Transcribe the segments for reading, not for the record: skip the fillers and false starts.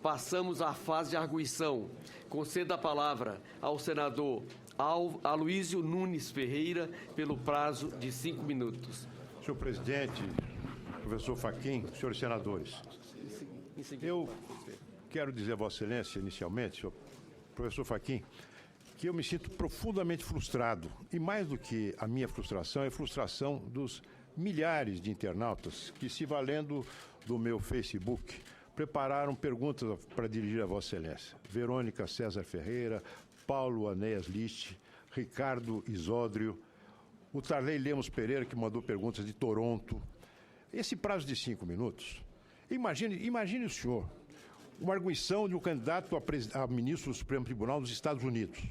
Passamos à fase de arguição. Conceda a palavra ao senador Aloísio Nunes Ferreira pelo prazo de 5 minutos. Senhor presidente, professor Fachin, senhores senadores, eu quero dizer a Vossa Excelência, inicialmente, senhor professor Fachin, que eu me sinto profundamente frustrado. E mais do que a minha frustração, é a frustração dos milhares de internautas que, se valendo do meu Facebook, prepararam perguntas para dirigir a Vossa Excelência. Verônica César Ferreira, Paulo Anéas List, Ricardo Isódrio, o Tarley Lemos Pereira, que mandou perguntas de Toronto. Esse prazo de 5 minutos, imagine o senhor, uma arguição de um candidato a ministro do Supremo Tribunal dos Estados Unidos.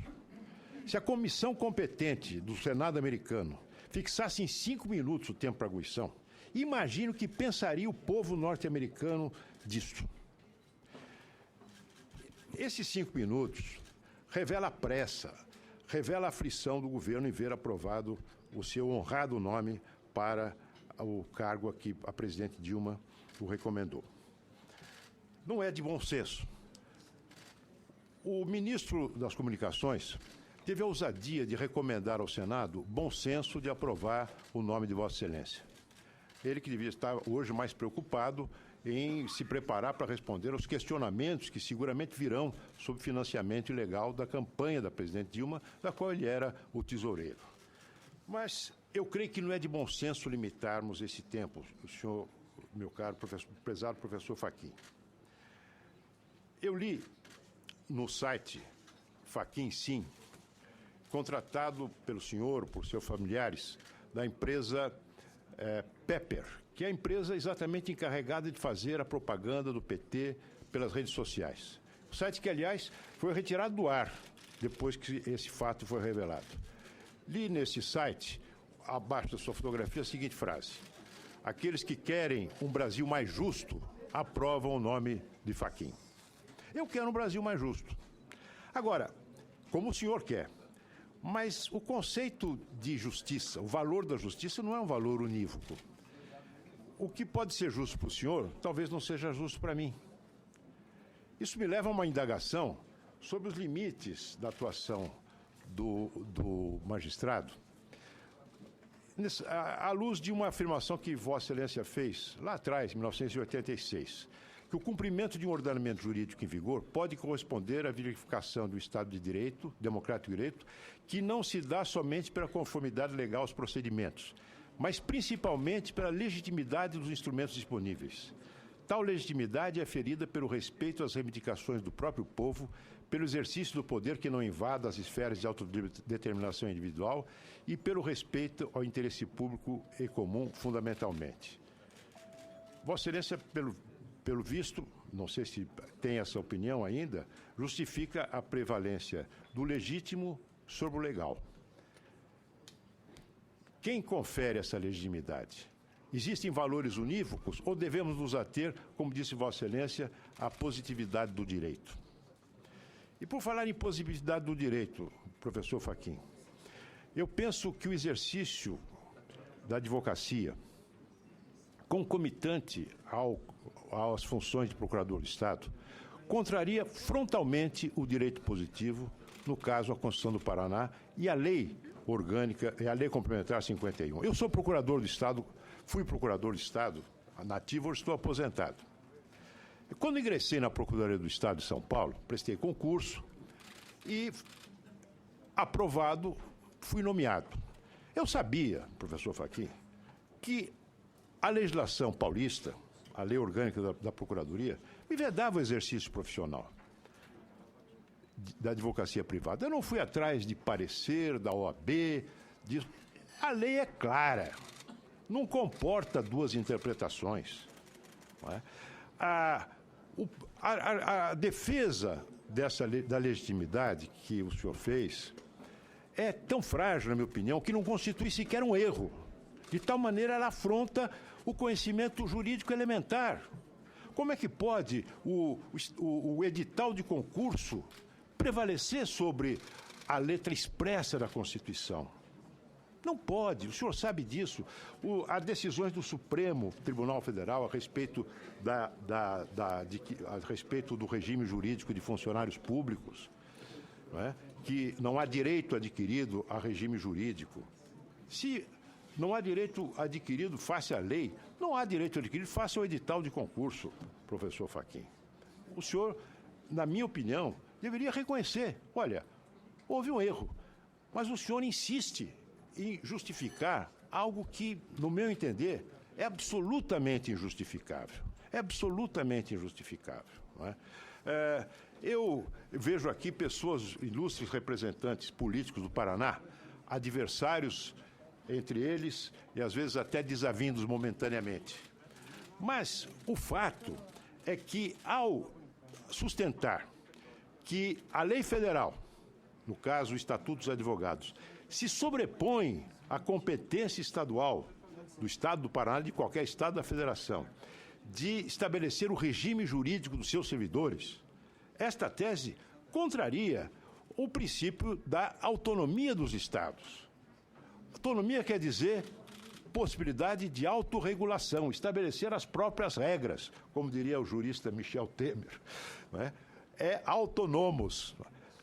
Se a comissão competente do Senado americano fixasse em 5 minutos o tempo para arguição, imagine o que pensaria o povo norte-americano disso. Esses 5 minutos revela a pressa, revela a aflição do governo em ver aprovado o seu honrado nome para o cargo a que a presidente Dilma o recomendou. Não é de bom senso. O ministro das Comunicações teve a ousadia de recomendar ao Senado bom senso de aprovar o nome de Vossa Excelência. Ele que devia estar hoje mais preocupado em se preparar para responder aos questionamentos que seguramente virão sobre financiamento ilegal da campanha da presidente Dilma, da qual ele era o tesoureiro. Mas eu creio que não é de bom senso limitarmos esse tempo, o senhor, meu caro prezado professor Fachin. Eu li no site Fachin Sim, contratado pelo senhor, por seus familiares, da empresa Pepper, que é a empresa exatamente encarregada de fazer a propaganda do PT pelas redes sociais. O site que, aliás, foi retirado do ar depois que esse fato foi revelado. Li nesse site, abaixo da sua fotografia, a seguinte frase: aqueles que querem um Brasil mais justo aprovam o nome de Fachin. Eu quero um Brasil mais justo. Agora, como o senhor quer, mas o conceito de justiça, o valor da justiça não é um valor unívoco. O que pode ser justo para o senhor, talvez não seja justo para mim. Isso me leva a uma indagação sobre os limites da atuação do magistrado, à luz de uma afirmação que Vossa Excelência fez lá atrás, em 1986, que o cumprimento de um ordenamento jurídico em vigor pode corresponder à verificação do Estado de Direito, democrático direito, que não se dá somente pela conformidade legal aos procedimentos, mas principalmente pela legitimidade dos instrumentos disponíveis. Tal legitimidade é ferida pelo respeito às reivindicações do próprio povo, pelo exercício do poder que não invada as esferas de autodeterminação individual e pelo respeito ao interesse público e comum, fundamentalmente. Vossa Excelência, pelo visto, não sei se tem essa opinião ainda, justifica a prevalência do legítimo sobre o legal. Quem confere essa legitimidade? Existem valores unívocos ou devemos nos ater, como disse Vossa Excelência, à positividade do direito? E por falar em positividade do direito, professor Fachin, eu penso que o exercício da advocacia, concomitante às funções de procurador do Estado, contraria frontalmente o direito positivo, no caso a Constituição do Paraná e a lei orgânica e a lei complementar 51. Eu sou procurador do Estado, fui procurador do Estado, nativo, hoje estou aposentado. E quando ingressei na Procuradoria do Estado de São Paulo, prestei concurso e, aprovado, fui nomeado. Eu sabia, professor Fachin, que a legislação paulista, a lei orgânica da Procuradoria, me vedava o exercício profissional da advocacia privada. Eu não fui atrás de parecer da OAB, a lei é clara, não comporta duas interpretações. Não é? A defesa da legitimidade que o senhor fez é tão frágil, na minha opinião, que não constitui sequer um erro. De tal maneira, ela afronta o conhecimento jurídico elementar. Como é que pode o edital de concurso prevalecer sobre a letra expressa da Constituição? Não pode, o senhor sabe disso. As decisões do Supremo Tribunal Federal a respeito, a respeito do regime jurídico de funcionários públicos, não é? Que não há direito adquirido a regime jurídico. Se não há direito adquirido face à lei, não há direito adquirido face ao edital de concurso, professor Fachin. O senhor, na minha opinião, deveria reconhecer, olha, houve um erro, mas o senhor insiste em justificar algo que, no meu entender, é absolutamente injustificável. É absolutamente injustificável. Não é? Eu vejo aqui pessoas, ilustres representantes políticos do Paraná, adversários entre eles e, às vezes, até desavindos momentaneamente. Mas o fato é que, ao sustentar que a lei federal, no caso o Estatuto dos Advogados, se sobrepõe à competência estadual do Estado do Paraná, de qualquer Estado da Federação, de estabelecer o regime jurídico dos seus servidores, esta tese contraria o princípio da autonomia dos Estados. Autonomia quer dizer possibilidade de autorregulação, estabelecer as próprias regras, como diria o jurista Michel Temer, não é? É autônomos.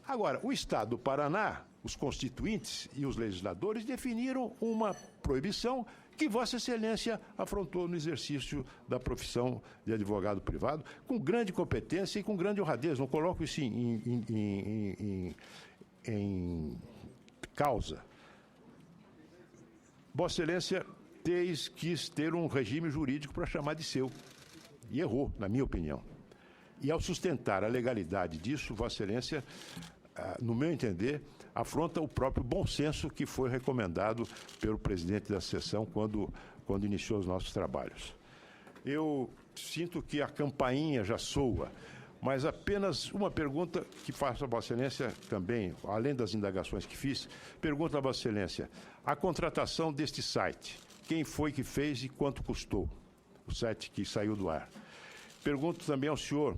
Agora, o Estado do Paraná, os constituintes e os legisladores definiram uma proibição que Vossa Excelência afrontou no exercício da profissão de advogado privado, com grande competência e com grande honradez. Não coloco isso em causa. Vossa Excelência quis ter um regime jurídico para chamar de seu. E errou, na minha opinião. E ao sustentar a legalidade disso, Vossa Excelência, no meu entender, afronta o próprio bom senso que foi recomendado pelo presidente da sessão quando iniciou os nossos trabalhos. Eu sinto que a campainha já soa, mas apenas uma pergunta que faço a Vossa Excelência também, além das indagações que fiz, pergunto a Vossa Excelência, a contratação deste site, quem foi que fez e quanto custou? O site que saiu do ar. Pergunto também ao senhor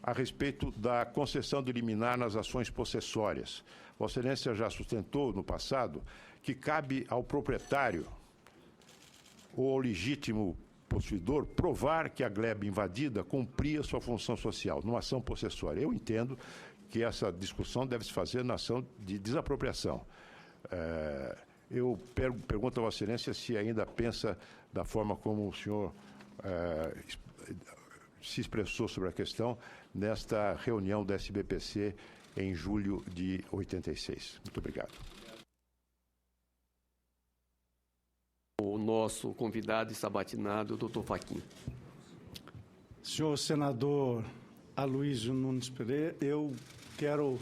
a respeito da concessão de liminar nas ações possessórias. Vossa Excelência já sustentou no passado que cabe ao proprietário ou ao legítimo possuidor provar que a gleba invadida cumpria sua função social numa ação possessória. Eu entendo que essa discussão deve se fazer na ação de desapropriação. Eu pergunto a Vossa Excelência se ainda pensa da forma como o senhor se expressou sobre a questão nesta reunião da SBPC em julho de 86. Muito obrigado. O nosso convidado e sabatinado, doutor Fachin. Senhor senador Aloysio Nunes Pereira, eu quero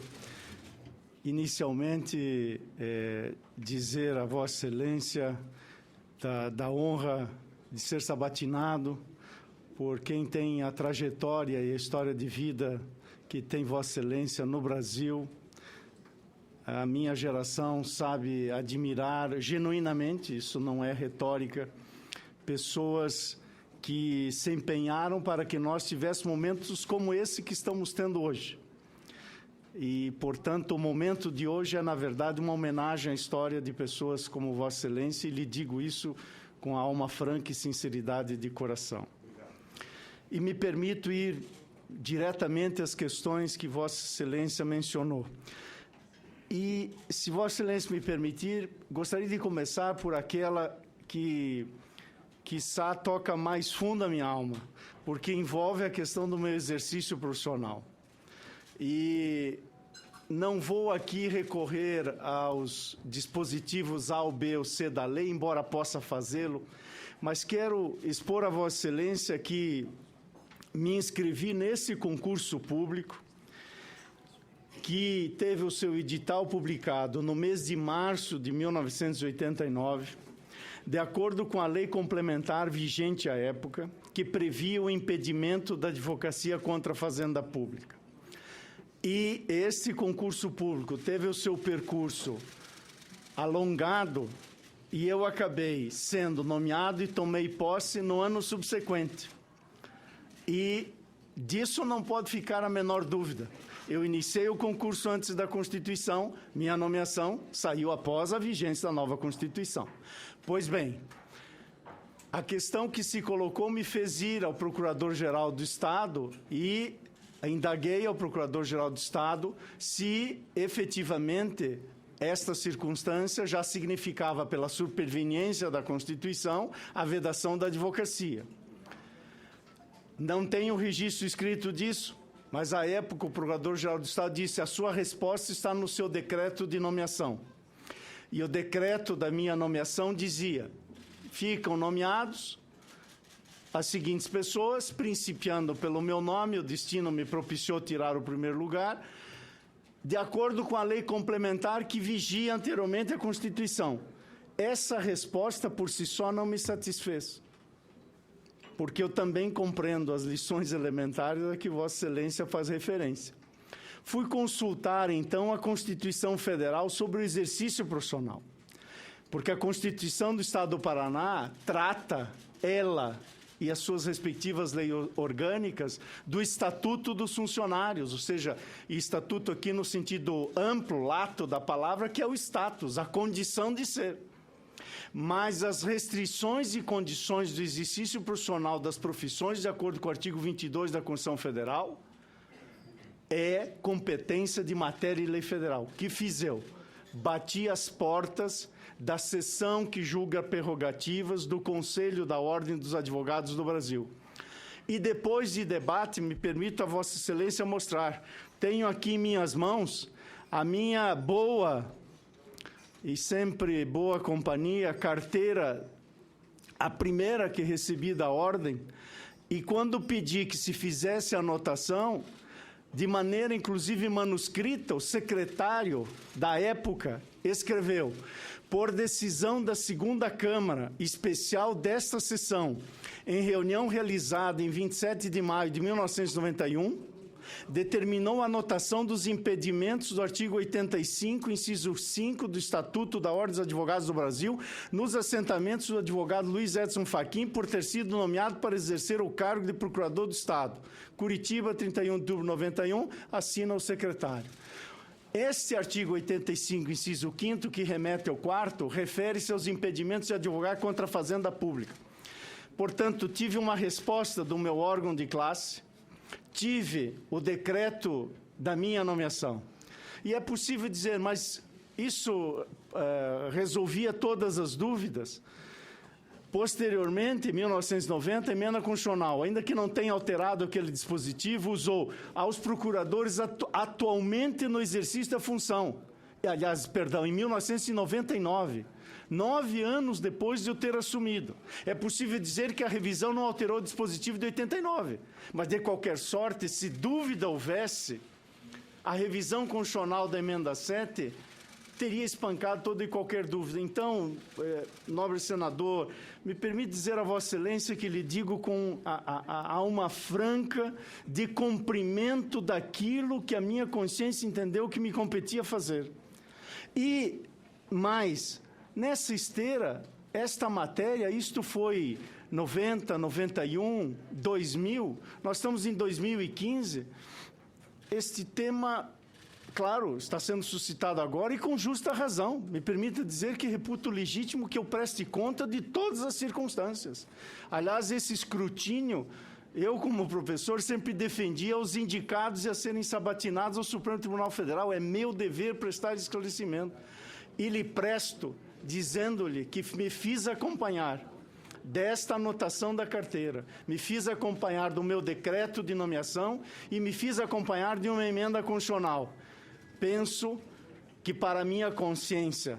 inicialmente dizer a Vossa Excelência da honra de ser sabatinado por quem tem a trajetória e a história de vida que tem Vossa Excelência no Brasil. A minha geração sabe admirar genuinamente, isso não é retórica, pessoas que se empenharam para que nós tivéssemos momentos como esse que estamos tendo hoje. E, portanto, o momento de hoje é, na verdade, uma homenagem à história de pessoas como Vossa Excelência, e lhe digo isso com a alma franca e sinceridade de coração. E me permito ir diretamente às questões que Vossa Excelência mencionou. E, se Vossa Excelência me permitir, gostaria de começar por aquela que, quiçá, toca mais fundo a minha alma, porque envolve a questão do meu exercício profissional. E não vou aqui recorrer aos dispositivos A, ou B ou C da lei, embora possa fazê-lo, mas quero expor a Vossa Excelência que me inscrevi nesse concurso público, que teve o seu edital publicado no mês de março de 1989, de acordo com a lei complementar vigente à época, que previa o impedimento da advocacia contra a fazenda pública. E esse concurso público teve o seu percurso alongado e eu acabei sendo nomeado e tomei posse no ano subsequente. E Disso não pode ficar a menor dúvida. Eu iniciei o concurso antes da Constituição, minha nomeação saiu após a vigência da nova Constituição. Pois bem, a questão que se colocou me fez ir ao Procurador-Geral do Estado e indaguei ao Procurador-Geral do Estado se efetivamente esta circunstância já significava, pela superveniência da Constituição, a vedação da advocacia. Não tenho registro escrito disso, mas, à época, o Procurador-Geral do Estado disse: a sua resposta está no seu decreto de nomeação. E o decreto da minha nomeação dizia: ficam nomeados as seguintes pessoas, principiando pelo meu nome, o destino me propiciou tirar o primeiro lugar, de acordo com a lei complementar que vigia anteriormente a Constituição. Essa resposta, por si só, não me satisfez, porque eu também compreendo as lições elementares a que Vossa Excelência faz referência. Fui consultar, então, a Constituição Federal sobre o exercício profissional, porque a Constituição do Estado do Paraná trata, ela e as suas respectivas leis orgânicas, do Estatuto dos Funcionários, ou seja, estatuto aqui no sentido amplo, lato da palavra, que é o status, a condição de ser. Mas as restrições e condições do exercício profissional das profissões, de acordo com o artigo 22 da Constituição Federal, é competência de matéria e lei federal. O que fiz eu? Bati as portas da seção que julga prerrogativas do Conselho da Ordem dos Advogados do Brasil. E depois de debate, me permito a Vossa Excelência mostrar, tenho aqui em minhas mãos a minha boa e sempre boa companhia, carteira, a primeira que recebi da Ordem, e quando pedi que se fizesse a anotação, de maneira inclusive manuscrita, o secretário da época escreveu: por decisão da segunda Câmara Especial desta sessão, em reunião realizada em 27 de maio de 1991, determinou a anotação dos impedimentos do artigo 85, inciso 5 do Estatuto da Ordem dos Advogados do Brasil, nos assentamentos do advogado Luiz Edson Fachin, por ter sido nomeado para exercer o cargo de Procurador do Estado. Curitiba, 31 de outubro de 91, assina o secretário. Este artigo 85, inciso 5º, que remete ao 4º, refere-se aos impedimentos de advogar contra a Fazenda Pública. Portanto, tive uma resposta do meu órgão de classe, tive o decreto da minha nomeação. E é possível dizer, mas isso resolvia todas as dúvidas? Posteriormente, em 1990, a emenda constitucional, ainda que não tenha alterado aquele dispositivo, usou aos procuradores atualmente no exercício da função. Aliás, perdão, em 1999, 9 anos depois de eu ter assumido. É possível dizer que a revisão não alterou o dispositivo de 89, mas, de qualquer sorte, se dúvida houvesse, a revisão constitucional da emenda 7 teria espancado toda e qualquer dúvida. Então, nobre senador, me permite dizer a Vossa Excelência que lhe digo com a alma franca de cumprimento daquilo que a minha consciência entendeu que me competia fazer. E mais, nessa esteira, esta matéria, isto foi 90, 91, 2000, nós estamos em 2015, este tema, claro, está sendo suscitado agora e com justa razão. Me permita dizer que reputo legítimo que eu preste conta de todas as circunstâncias. Aliás, esse escrutínio, eu, como professor, sempre defendia os indicados a serem sabatinados ao Supremo Tribunal Federal. É meu dever prestar esclarecimento. E lhe presto, dizendo-lhe que me fiz acompanhar desta anotação da carteira, me fiz acompanhar do meu decreto de nomeação e me fiz acompanhar de uma emenda constitucional. Penso que, para minha consciência,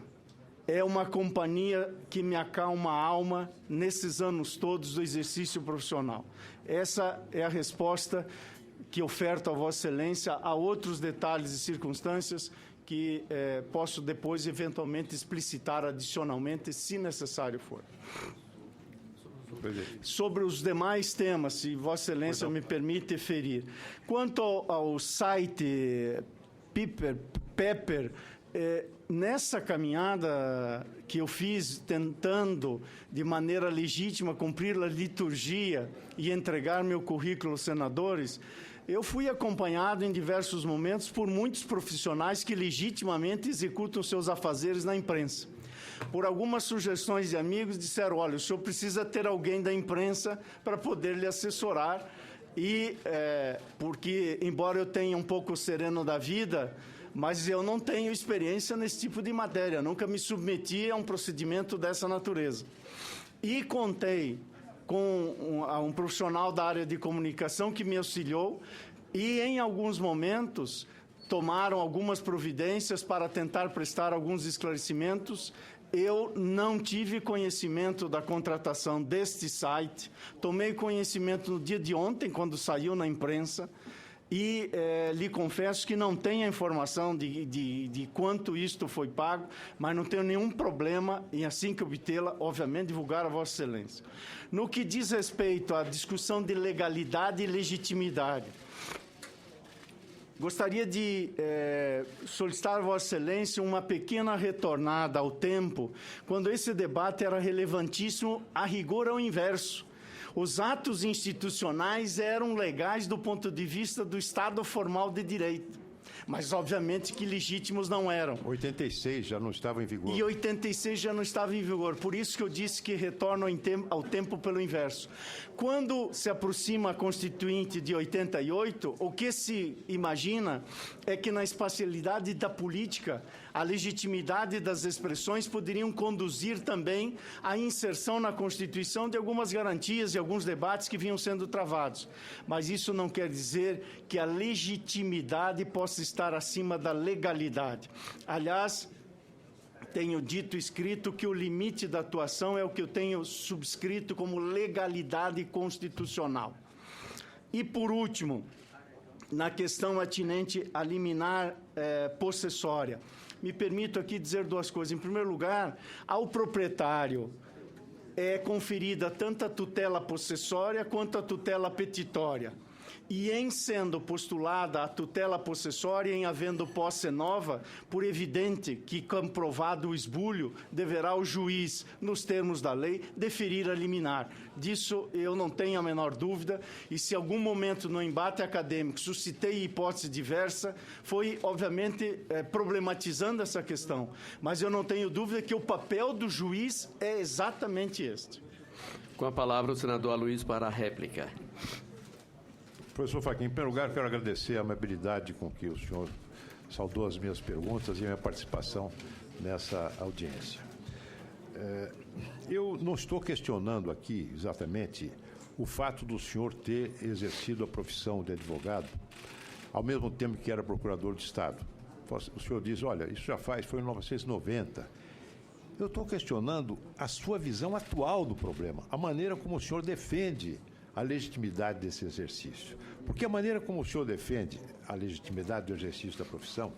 é uma companhia que me acalma a alma nesses anos todos do exercício profissional. Essa é a resposta que oferto a Vossa Excelência. Há outros detalhes e circunstâncias que posso depois, eventualmente, explicitar adicionalmente, se necessário for. Sobre os demais temas, se Vossa Excelência me permite ferir. Quanto ao site Pepper, nessa caminhada que eu fiz, tentando, de maneira legítima, cumprir a liturgia e entregar meu currículo aos senadores, eu fui acompanhado em diversos momentos por muitos profissionais que legitimamente executam seus afazeres na imprensa. Por algumas sugestões de amigos, disseram, olha, o senhor precisa ter alguém da imprensa para poder lhe assessorar, porque, embora eu tenha um pouco sereno da vida, mas eu não tenho experiência nesse tipo de matéria, nunca me submeti a um procedimento dessa natureza. E contei com um profissional da área de comunicação que me auxiliou e, em alguns momentos, tomaram algumas providências para tentar prestar alguns esclarecimentos. Eu não tive conhecimento da contratação deste site, tomei conhecimento no dia de ontem, quando saiu na imprensa, e lhe confesso que não tenho a informação de quanto isto foi pago, mas não tenho nenhum problema em, assim que obtê-la, obviamente, divulgar a Vossa Excelência. No que diz respeito à discussão de legalidade e legitimidade, gostaria de solicitar a Vossa Excelência uma pequena retornada ao tempo, quando esse debate era relevantíssimo, a rigor ao inverso. Os atos institucionais eram legais do ponto de vista do Estado formal de direito, mas obviamente que legítimos não eram. 86 já não estava em vigor. E 86 já não estava em vigor, por isso que eu disse que retorno ao tempo pelo inverso. Quando se aproxima a Constituinte de 88, o que se imagina é que na espacialidade da política, a legitimidade das expressões poderiam conduzir também à inserção na Constituição de algumas garantias e alguns debates que vinham sendo travados. Mas isso não quer dizer que a legitimidade possa estar acima da legalidade. Aliás, tenho dito e escrito que o limite da atuação é o que eu tenho subscrito como legalidade constitucional. E, por último, na questão atinente à liminar possessória, me permito aqui dizer duas coisas. Em primeiro lugar, ao proprietário é conferida tanto a tutela possessória quanto a tutela petitória. E em sendo postulada a tutela possessória, em havendo posse nova, por evidente que, comprovado o esbulho, deverá o juiz, nos termos da lei, deferir a liminar. Disso eu não tenho a menor dúvida, e se algum momento no embate acadêmico suscitei hipótese diversa, foi, obviamente, problematizando essa questão. Mas eu não tenho dúvida que o papel do juiz é exatamente este. Com a palavra, o senador Aloysio para a réplica. Professor Fachin, em primeiro lugar, quero agradecer a amabilidade com que o senhor saudou as minhas perguntas e a minha participação nessa audiência. Eu não estou questionando aqui exatamente o fato do senhor ter exercido a profissão de advogado ao mesmo tempo que era procurador de Estado. O senhor diz, olha, isso já foi em 1990. Eu estou questionando a sua visão atual do problema, a maneira como o senhor defende a legitimidade desse exercício. Porque a maneira como o senhor defende a legitimidade do exercício da profissão,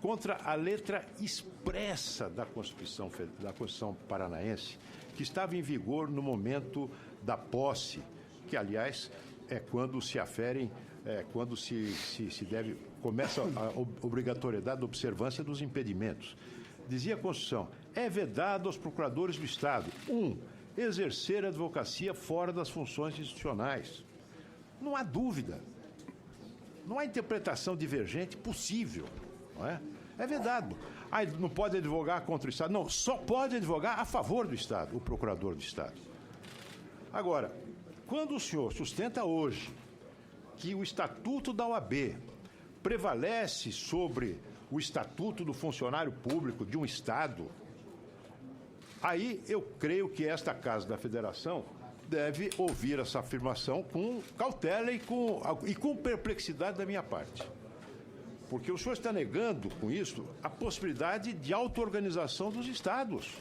contra a letra expressa da Constituição paranaense, que estava em vigor no momento da posse, que, aliás, é quando se aferem, quando começa a obrigatoriedade da observância dos impedimentos. Dizia a Constituição, é vedado aos procuradores do Estado, exercer a advocacia fora das funções institucionais. Não há dúvida. Não há interpretação divergente possível. Não é? É vedado. Não pode advogar contra o Estado. Não, só pode advogar a favor do Estado, o procurador do Estado. Agora, quando o senhor sustenta hoje que o Estatuto da OAB prevalece sobre o Estatuto do Funcionário Público de um Estado, aí eu creio que esta Casa da Federação deve ouvir essa afirmação com cautela e com perplexidade da minha parte. Porque o senhor está negando, com isso, a possibilidade de auto-organização dos Estados.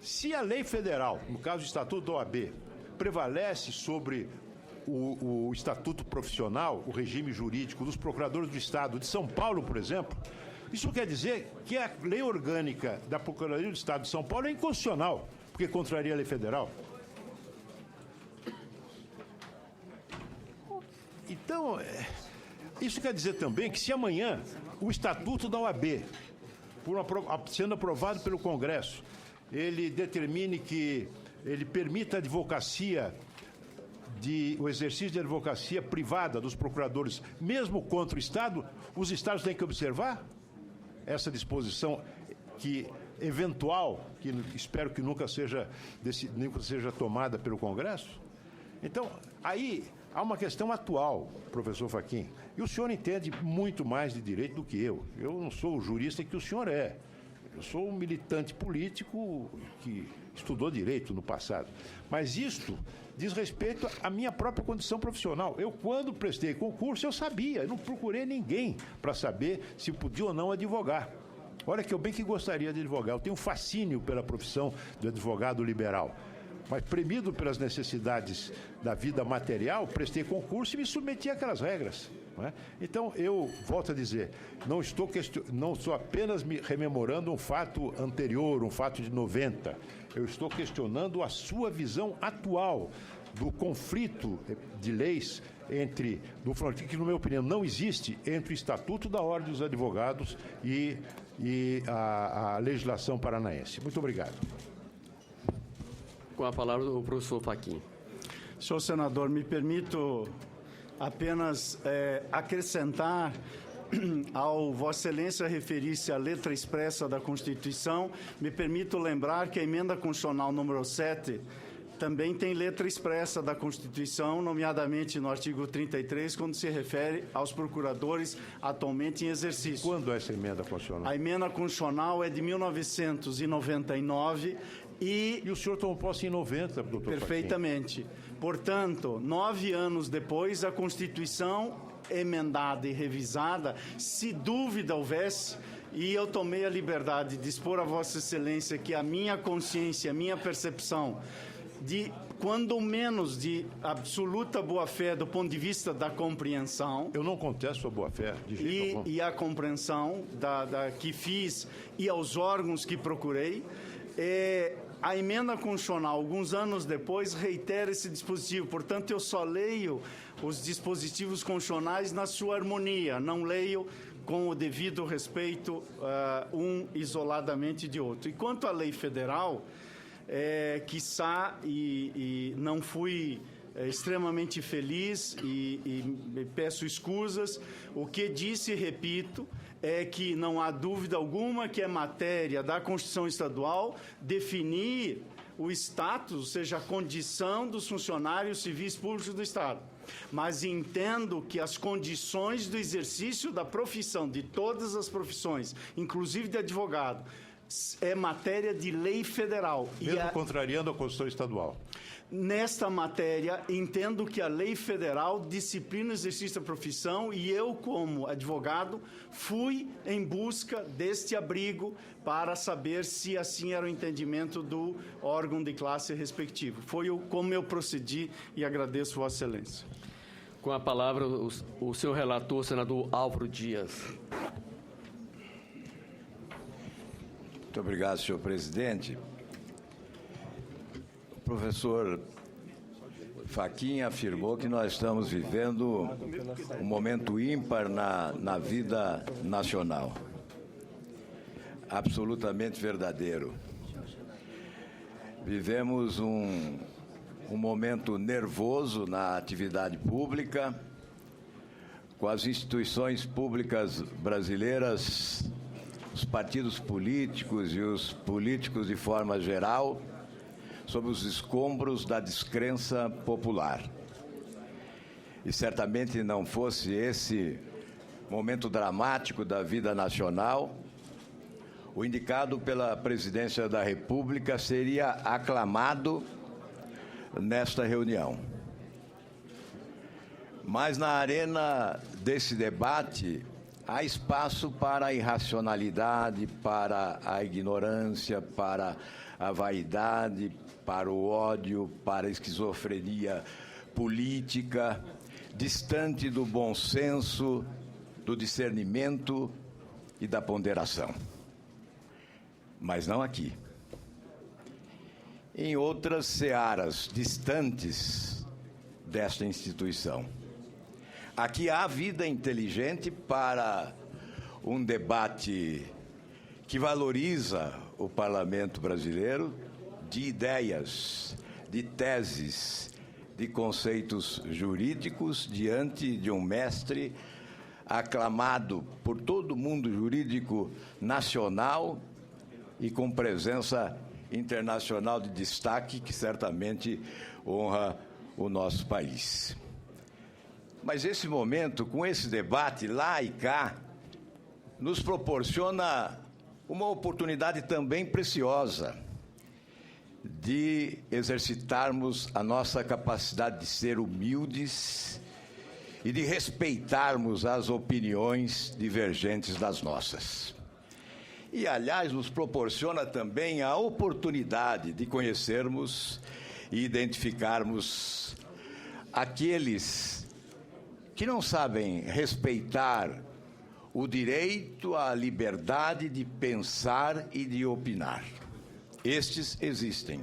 Se a lei federal, no caso do Estatuto da OAB, prevalece sobre o Estatuto Profissional, o regime jurídico dos procuradores do Estado de São Paulo, por exemplo, isso quer dizer que a lei orgânica da Procuradoria do Estado de São Paulo é inconstitucional, porque contraria a lei federal. Então, isso quer dizer também que se amanhã o Estatuto da OAB, sendo aprovado pelo Congresso, ele determine que ele permita a advocacia, o exercício de advocacia privada dos procuradores, mesmo contra o Estado, os Estados têm que observar essa disposição eventual, que espero que nunca seja tomada pelo Congresso. Então, aí há uma questão atual, professor Fachin, e o senhor entende muito mais de direito do que eu. Eu não sou o jurista que o senhor é. Eu sou um militante político que estudou direito no passado. Mas isto diz respeito à minha própria condição profissional. Eu, quando prestei concurso, eu sabia, eu não procurei ninguém para saber se podia ou não advogar. Olha que eu bem que gostaria de advogar. Eu tenho fascínio pela profissão de advogado liberal. Mas, premido pelas necessidades da vida material, prestei concurso e me submeti àquelas regras. Não é? Então, eu volto a dizer, não estou apenas me rememorando um fato anterior, um fato de 90. Eu estou questionando a sua visão atual do conflito de leis que, na minha opinião, não existe entre o Estatuto da Ordem dos Advogados e a legislação paranaense. Muito obrigado. Com a palavra o professor Fachin. Senhor senador, me permito apenas acrescentar ao Vossa Excelência referir-se à letra expressa da Constituição. Me permito lembrar que a emenda constitucional número 7 também tem letra expressa da Constituição, nomeadamente no artigo 33, quando se refere aos procuradores atualmente em exercício. Quando é essa emenda constitucional? A emenda constitucional é de 1999 e o senhor tomou posse em 90, doutor Perfeitamente. Fachin. Portanto, 9 anos depois, a Constituição emendada e revisada, se dúvida houvesse, e eu tomei a liberdade de expor a Vossa Excelência que a minha consciência, a minha percepção de, quando menos, de absoluta boa-fé do ponto de vista da compreensão. Eu não contesto a boa-fé, de jeito algum. E a compreensão que fiz e aos órgãos que procurei. A emenda constitucional, alguns anos depois, reitera esse dispositivo. Portanto, eu só leio os dispositivos constitucionais na sua harmonia, não leio com o devido respeito um isoladamente de outro. E quanto à lei federal, quiçá, e não fui extremamente feliz e peço escusas, o que disse e repito é que não há dúvida alguma que é matéria da Constituição Estadual definir o status, ou seja, a condição dos funcionários civis públicos do Estado. Mas entendo que as condições do exercício da profissão, de todas as profissões, inclusive de advogado, é matéria de lei federal. Mesmo contrariando a Constituição Estadual. Nesta matéria, entendo que a lei federal disciplina o exercício da profissão e eu, como advogado, fui em busca deste abrigo para saber se assim era o entendimento do órgão de classe respectivo. Foi como eu procedi e agradeço Vossa Excelência. Com a palavra, o senhor relator, senador Álvaro Dias. Muito obrigado, senhor presidente. O professor Fachin afirmou que nós estamos vivendo um momento ímpar na vida nacional. Absolutamente verdadeiro. Vivemos um momento nervoso na atividade pública, com as instituições públicas brasileiras, os partidos políticos e os políticos de forma geral, sob os escombros da descrença popular. E certamente não fosse esse momento dramático da vida nacional, o indicado pela Presidência da República seria aclamado nesta reunião. Mas na arena desse debate há espaço para a irracionalidade, para a ignorância, para a vaidade, para o ódio, para a esquizofrenia política, distante do bom senso, do discernimento e da ponderação. Mas não aqui. Em outras searas distantes desta instituição. Aqui há vida inteligente para um debate que valoriza o parlamento brasileiro, de ideias, de teses, de conceitos jurídicos, diante de um mestre aclamado por todo o mundo jurídico nacional e com presença internacional de destaque, que certamente honra o nosso país. Mas esse momento, com esse debate lá e cá, nos proporciona uma oportunidade também preciosa de exercitarmos a nossa capacidade de ser humildes e de respeitarmos as opiniões divergentes das nossas. E, aliás, nos proporciona também a oportunidade de conhecermos e identificarmos aqueles que não sabem respeitar o direito à liberdade de pensar e de opinar. Estes existem.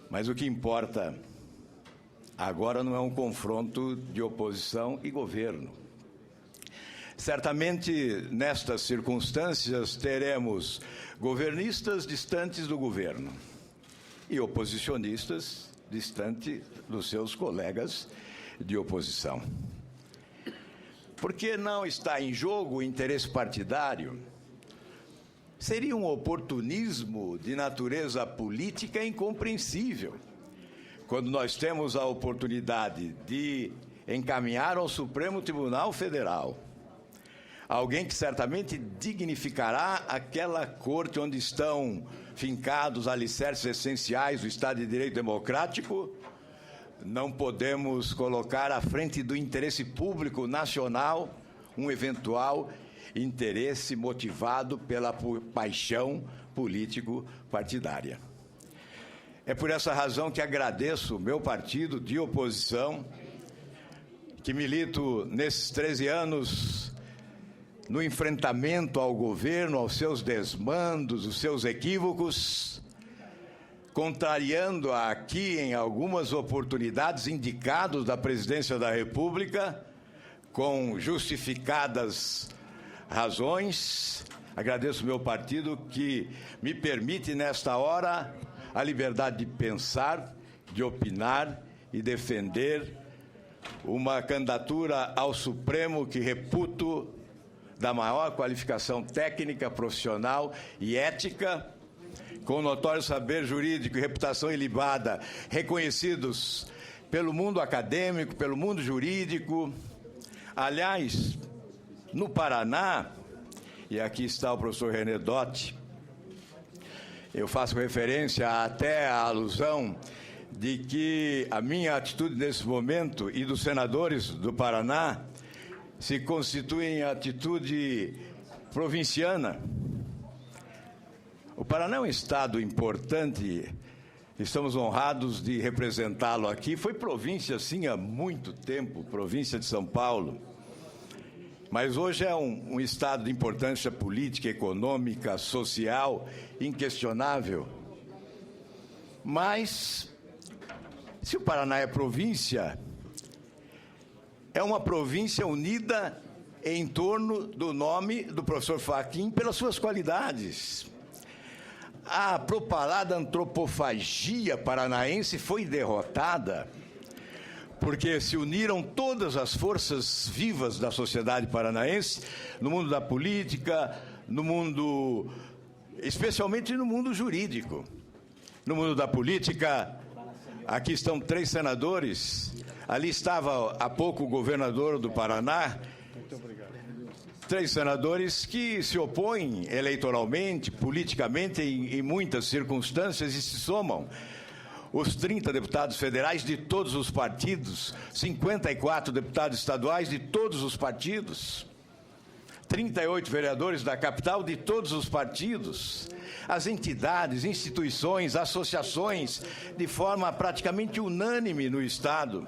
Mas o que importa agora não é um confronto de oposição e governo. Certamente, nestas circunstâncias, teremos governistas distantes do governo e oposicionistas distantes dos seus colegas de oposição. Porque não está em jogo o interesse partidário. Seria um oportunismo de natureza política incompreensível quando nós temos a oportunidade de encaminhar ao Supremo Tribunal Federal alguém que certamente dignificará aquela corte onde estão fincados alicerces essenciais do Estado de Direito Democrático. Não podemos colocar à frente do interesse público nacional um eventual interesse motivado pela paixão político-partidária. É por essa razão que agradeço o meu partido de oposição, que milito nesses 13 anos no enfrentamento ao governo, aos seus desmandos, os seus equívocos, contrariando aqui em algumas oportunidades indicados da Presidência da República, com justificadas razões. Agradeço ao meu partido que me permite, nesta hora, a liberdade de pensar, de opinar e defender uma candidatura ao Supremo que reputo da maior qualificação técnica, profissional e ética, com notório saber jurídico e reputação ilibada, reconhecidos pelo mundo acadêmico, pelo mundo jurídico. Aliás, no Paraná, e aqui está o professor René Dotti, eu faço referência até à alusão de que a minha atitude nesse momento e dos senadores do Paraná se constitui em atitude provinciana. O Paraná é um estado importante, estamos honrados de representá-lo aqui. Foi província, sim, há muito tempo, província de São Paulo. Mas hoje é um estado de importância política, econômica, social, inquestionável. Mas, se o Paraná é província, é uma província unida em torno do nome do professor Fachin pelas suas qualidades. A propalada antropofagia paranaense foi derrotada porque se uniram todas as forças vivas da sociedade paranaense, no mundo da política, no mundo, especialmente no mundo jurídico. No mundo da política, aqui estão 3 senadores, ali estava há pouco o governador do Paraná. Muito obrigado. 3 senadores que se opõem eleitoralmente, politicamente, em muitas circunstâncias e se somam. Os 30 deputados federais de todos os partidos, 54 deputados estaduais de todos os partidos, 38 vereadores da capital de todos os partidos, as entidades, instituições, associações, de forma praticamente unânime no Estado,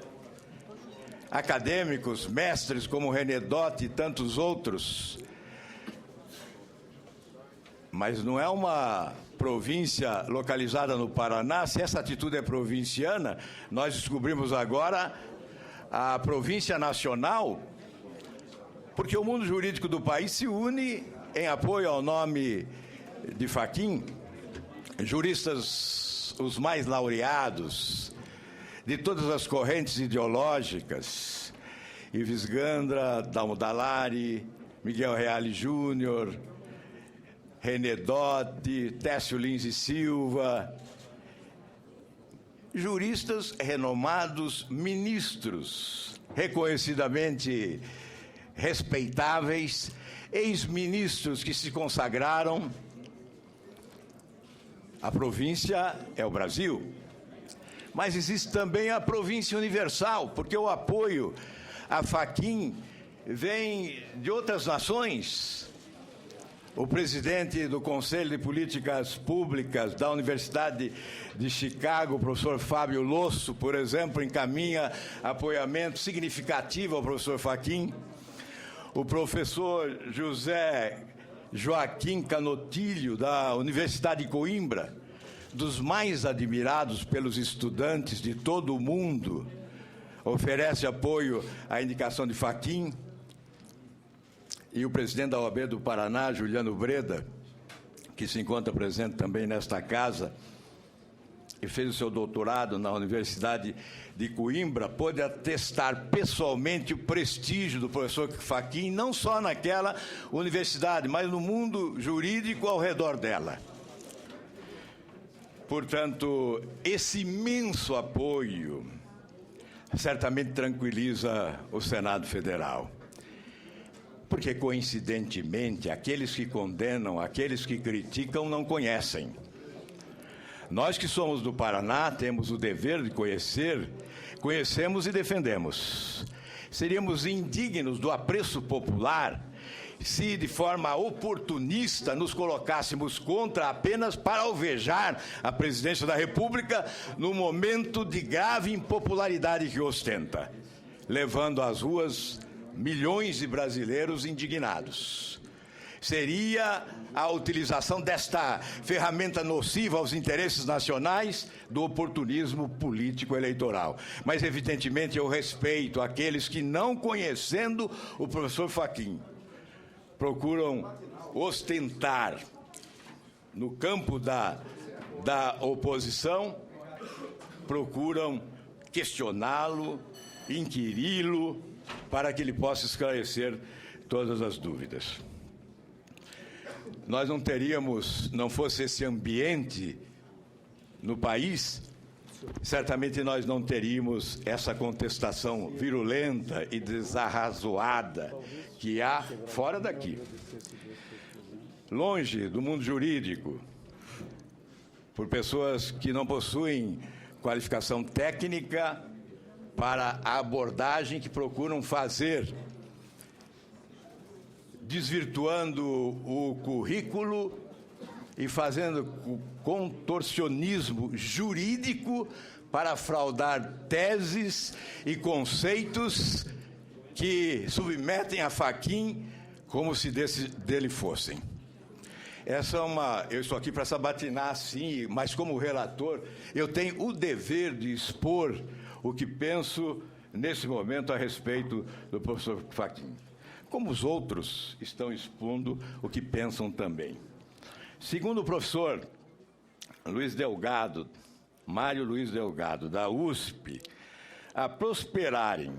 acadêmicos, mestres como René Dotti e tantos outros. Mas não é uma província localizada no Paraná. Se essa atitude é provinciana, nós descobrimos agora a província nacional porque o mundo jurídico do país se une em apoio ao nome de Fachin, juristas os mais laureados de todas as correntes ideológicas, Ives Gandra, Dalmo Dallari, Miguel Reale Júnior, René Dotti, Técio Lins e Silva, juristas renomados, ministros reconhecidamente respeitáveis, ex-ministros que se consagraram. A província é o Brasil, mas existe também a província universal, porque o apoio a Fachin vem de outras nações. O presidente do Conselho de Políticas Públicas da Universidade de Chicago, o professor Fábio Losso, por exemplo, encaminha apoiamento significativo ao professor Fachin. O professor José Joaquim Canotilho, da Universidade de Coimbra, dos mais admirados pelos estudantes de todo o mundo, oferece apoio à indicação de Fachin. E o presidente da OAB do Paraná, Juliano Breda, que se encontra presente também nesta casa, e fez o seu doutorado na Universidade de Coimbra, pôde atestar pessoalmente o prestígio do professor Fachin, não só naquela universidade, mas no mundo jurídico ao redor dela. Portanto, esse imenso apoio certamente tranquiliza o Senado Federal. Porque, coincidentemente, aqueles que condenam, aqueles que criticam, não conhecem. Nós que somos do Paraná temos o dever de conhecer, conhecemos e defendemos. Seríamos indignos do apreço popular se, de forma oportunista, nos colocássemos contra apenas para alvejar a presidência da República no momento de grave impopularidade que ostenta, levando às ruas milhões de brasileiros indignados. Seria a utilização desta ferramenta nociva aos interesses nacionais do oportunismo político eleitoral. Mas, evidentemente, eu respeito aqueles que, não conhecendo o professor Fachin, procuram ostentar no campo da oposição, procuram questioná-lo, inquiri-lo, para que ele possa esclarecer todas as dúvidas. Nós não teríamos, não fosse esse ambiente no país, certamente nós não teríamos essa contestação virulenta e desarrazoada que há fora daqui. Longe do mundo jurídico, por pessoas que não possuem qualificação técnica para a abordagem que procuram fazer, desvirtuando o currículo e fazendo o contorcionismo jurídico para fraudar teses e conceitos que submetem a Fachin como se dele fossem. Eu estou aqui para sabatinar, sim, mas como relator, eu tenho o dever de expor o que penso nesse momento a respeito do professor Fachin, como os outros estão expondo o que pensam também. Segundo o professor Mário Luiz Delgado, da USP, a prosperarem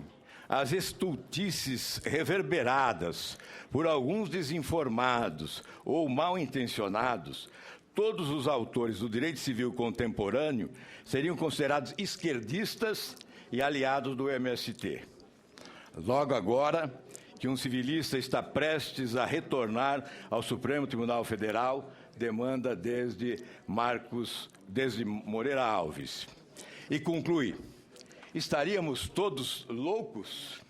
as estultices reverberadas por alguns desinformados ou mal intencionados, todos os autores do direito civil contemporâneo seriam considerados esquerdistas e aliados do MST. Logo agora que um civilista está prestes a retornar ao Supremo Tribunal Federal, demanda desde Moreira Alves. E conclui: estaríamos todos loucos?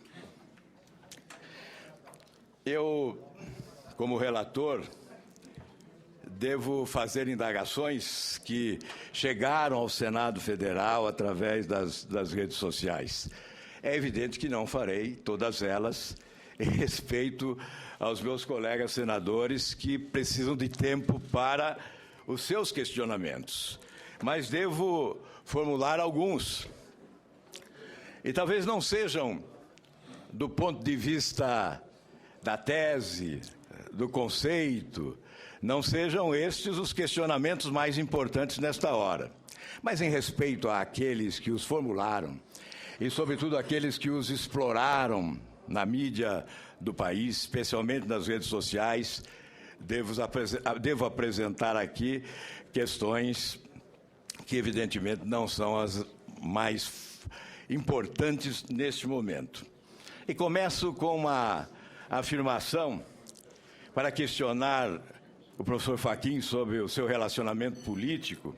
Eu, como relator, devo fazer indagações que chegaram ao Senado Federal através das redes sociais. É evidente que não farei todas elas em respeito aos meus colegas senadores que precisam de tempo para os seus questionamentos. Mas devo formular alguns. E talvez não sejam, do ponto de vista da tese, do conceito, não sejam estes os questionamentos mais importantes nesta hora. Mas em respeito àqueles que os formularam, e sobretudo àqueles que os exploraram na mídia do país, especialmente nas redes sociais, devo apresentar aqui questões que evidentemente não são as mais importantes neste momento. E começo com uma afirmação para questionar o professor Fachin sobre o seu relacionamento político,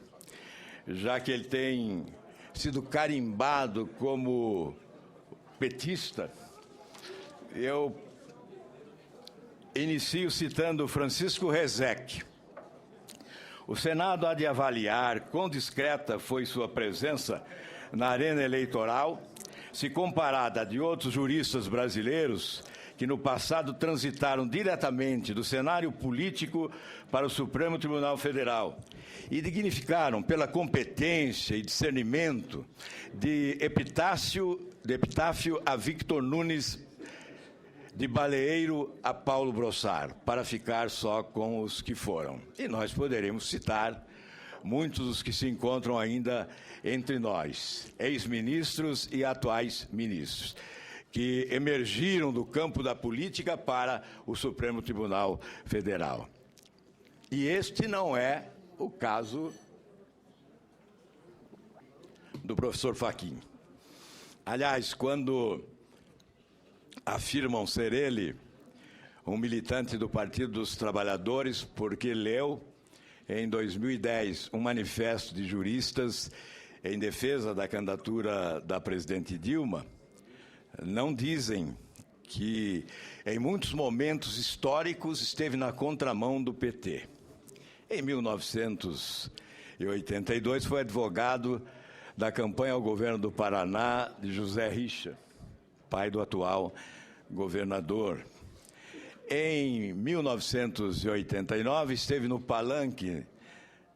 já que ele tem sido carimbado como petista. Eu inicio citando Francisco Rezec. O Senado há de avaliar quão discreta foi sua presença na arena eleitoral, se comparada a de outros juristas brasileiros que no passado transitaram diretamente do cenário político para o Supremo Tribunal Federal e dignificaram pela competência e discernimento de epitáfio a Victor Nunes, de Baleeiro a Paulo Brossard, para ficar só com os que foram. E nós poderemos citar muitos dos que se encontram ainda entre nós, ex-ministros e atuais ministros, que emergiram do campo da política para o Supremo Tribunal Federal. E este não é o caso do professor Fachin. Aliás, quando afirmam ser ele um militante do Partido dos Trabalhadores, porque leu em 2010 um manifesto de juristas em defesa da candidatura da presidente Dilma, não dizem que em muitos momentos históricos esteve na contramão do PT. Em 1982 foi advogado da campanha ao governo do Paraná de José Richa, pai do atual governador. Em 1989 esteve no Palanque,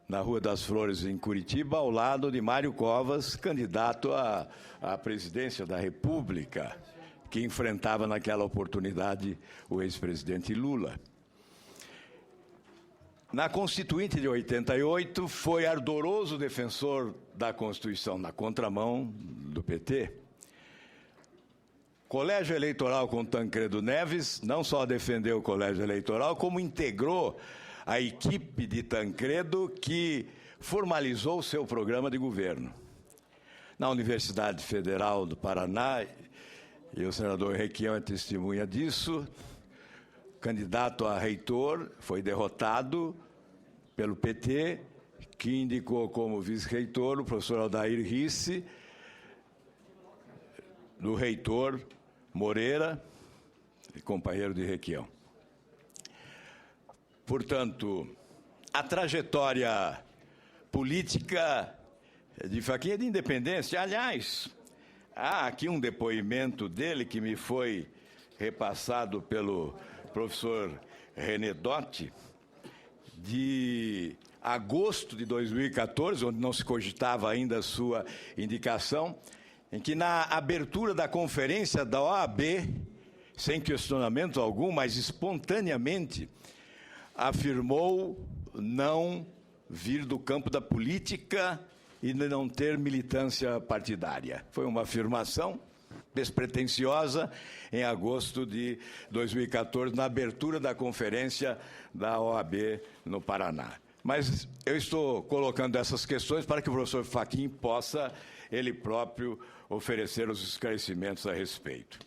na Rua das Flores, em Curitiba, ao lado de Mário Covas, candidato à presidência da República, que enfrentava naquela oportunidade o ex-presidente Lula. Na Constituinte de 88, foi ardoroso defensor da Constituição, na contramão do PT. Colégio Eleitoral com Tancredo Neves não só defendeu o colégio eleitoral, como integrou a equipe de Tancredo que formalizou o seu programa de governo. Na Universidade Federal do Paraná, e o senador Requião é testemunha disso, candidato a reitor, foi derrotado pelo PT, que indicou como vice-reitor o professor Aldair Risse, do reitor Moreira, companheiro de Requião. Portanto, a trajetória política de Fachin é de independência. Aliás, há aqui um depoimento dele que me foi repassado pelo professor René Dotti, de agosto de 2014, onde não se cogitava ainda a sua indicação, em que na abertura da conferência da OAB, sem questionamento algum, mas espontaneamente, afirmou não vir do campo da política e não ter militância partidária. Foi uma afirmação despretensiosa em agosto de 2014, na abertura da conferência da OAB no Paraná. Mas eu estou colocando essas questões para que o professor Fachin possa, ele próprio, oferecer os esclarecimentos a respeito.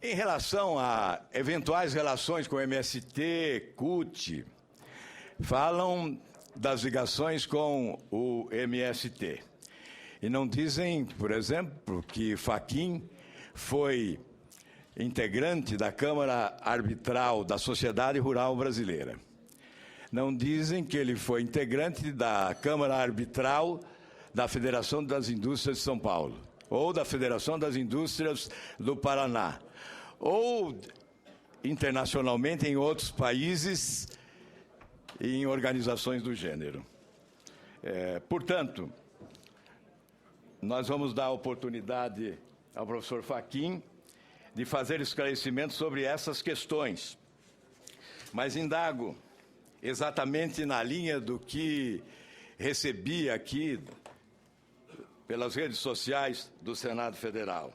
Em relação a eventuais relações com o MST, CUT, falam das ligações com o MST. E não dizem, por exemplo, que Fachin foi integrante da Câmara Arbitral da Sociedade Rural Brasileira. Não dizem que ele foi integrante da Câmara Arbitral da Federação das Indústrias de São Paulo, ou da Federação das Indústrias do Paraná, ou internacionalmente em outros países e em organizações do gênero. Portanto, nós vamos dar a oportunidade ao professor Fachin de fazer esclarecimentos sobre essas questões. Mas indago exatamente na linha do que recebi aqui pelas redes sociais do Senado Federal.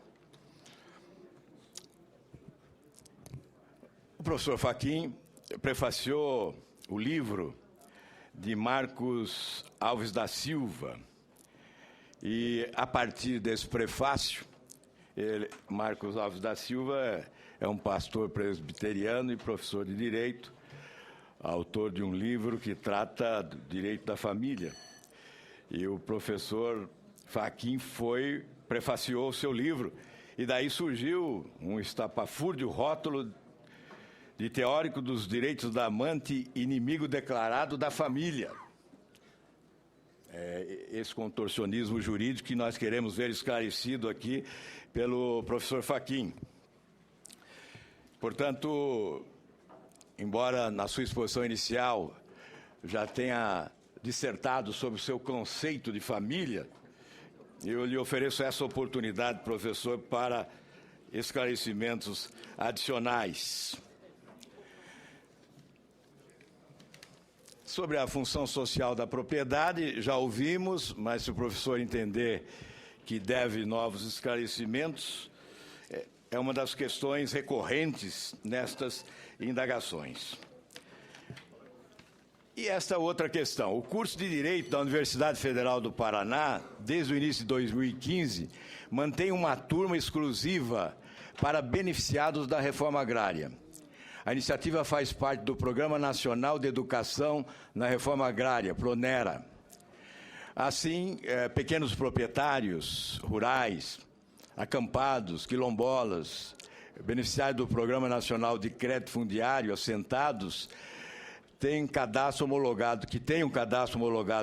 O professor Fachin prefaciou o livro de Marcos Alves da Silva e, a partir desse prefácio, Marcos Alves da Silva é um pastor presbiteriano e professor de Direito, autor de um livro que trata do direito da família. E o professor Fachin prefaciou o seu livro, e daí surgiu um estapafúrdio rótulo de teórico dos direitos da amante, inimigo declarado da família. Esse contorcionismo jurídico que nós queremos ver esclarecido aqui pelo professor Fachin. Portanto, embora na sua exposição inicial já tenha dissertado sobre o seu conceito de família, eu lhe ofereço essa oportunidade, professor, para esclarecimentos adicionais. Sobre a função social da propriedade, já ouvimos, mas se o professor entender que deve novos esclarecimentos, é uma das questões recorrentes nestas indagações. E esta outra questão, o curso de Direito da Universidade Federal do Paraná, desde o início de 2015, mantém uma turma exclusiva para beneficiados da reforma agrária. A iniciativa faz parte do Programa Nacional de Educação na Reforma Agrária, PRONERA. Assim, pequenos proprietários rurais, acampados, quilombolas, beneficiários do Programa Nacional de Crédito Fundiário, assentados, têm um cadastro homologado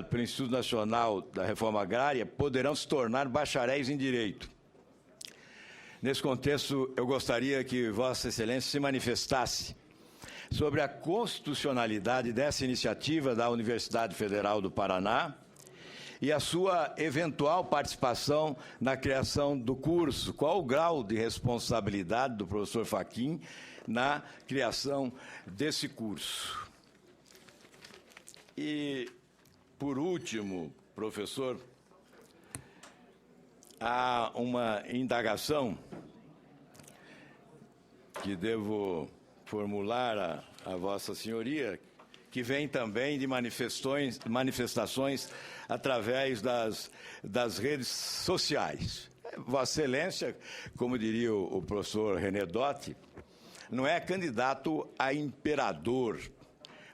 pelo Instituto Nacional da Reforma Agrária, poderão se tornar bacharéis em Direito. Nesse contexto, eu gostaria que Vossa Excelência se manifestasse sobre a constitucionalidade dessa iniciativa da Universidade Federal do Paraná e a sua eventual participação na criação do curso. Qual o grau de responsabilidade do professor Fachin na criação desse curso? E, por último, professor, há uma indagação que devo formular a Vossa Senhoria, que vem também de manifestações através das redes sociais. Vossa Excelência, como diria o professor René Dotti, não é candidato a imperador